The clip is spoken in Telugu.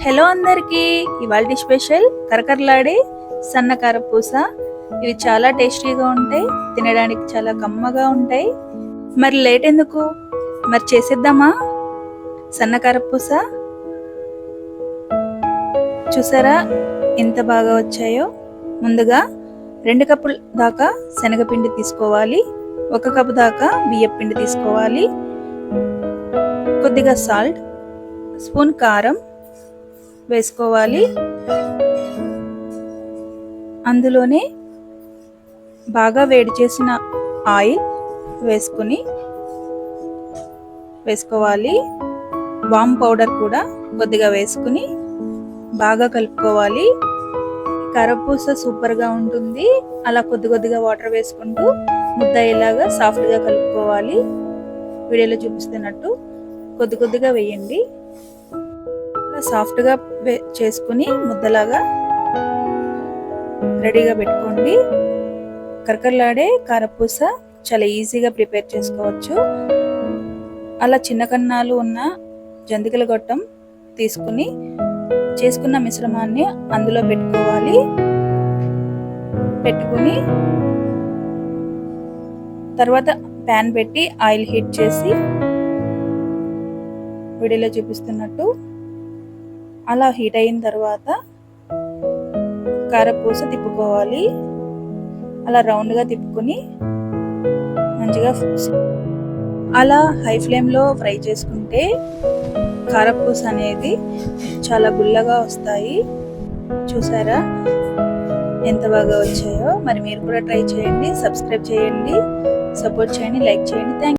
హలో అందరికి, ఇవాల్టి స్పెషల్ కరకరలాడే సన్న కారపూస. ఇవి చాలా టేస్టీగా ఉంటాయి, తినడానికి చాలా కమ్మగా ఉంటాయి. మరి లేట్ ఎందుకు, మరి చేసేద్దామా సన్న కారపూస. చూసారా ఎంత బాగా వచ్చాయో. ముందుగా 2 కప్పుల దాకా శనగపిండి తీసుకోవాలి, 1 కప్పు దాకా బియ్యం పిండి తీసుకోవాలి, కొద్దిగా సాల్ట్, స్పూన్ కారం వేసుకోవాలి. అందులోనే బాగా వేడి చేసిన ఆయిల్ వేసుకోవాలి. వామ్ పౌడర్ కూడా కొద్దిగా వేసుకుని బాగా కలుపుకోవాలి. కారపూస సూపర్గా ఉంటుంది. అలా కొద్దిగా వాటర్ వేసుకుంటూ ముద్ద ఇలాగా సాఫ్ట్గా కలుపుకోవాలి. వీడియోలో చూపిస్తున్నట్టు కొద్దిగా వేయండి. సాఫ్ట్గా చేసుకుని ముద్దలాగా రెడీగా పెట్టుకోండి. కరకరలాడే కారపూస చాలా ఈజీగా ప్రిపేర్ చేసుకోవచ్చు. అలా చిన్న కన్నాలు ఉన్న జంతికల గొట్టం తీసుకుని చేసుకున్న మిశ్రమాన్ని అందులో పెట్టుకుని తర్వాత ప్యాన్ పెట్టి ఆయిల్ హీట్ చేసి వీడియోలో చూపిస్తున్నట్టు అలా హీట్ అయిన తర్వాత కారపూస తిప్పుకోవాలి. అలా రౌండ్గా తిప్పుకొని మంచిగా అలా హై ఫ్లేమ్లో ఫ్రై చేసుకుంటే కారపూస అనేది చాలా గుల్లగా వస్తాయి. చూసారా ఎంత బాగా వచ్చాయో. మరి మీరు కూడా ట్రై చేయండి, సబ్స్క్రైబ్ చేయండి, సపోర్ట్ చేయండి, లైక్ చేయండి. Thank you.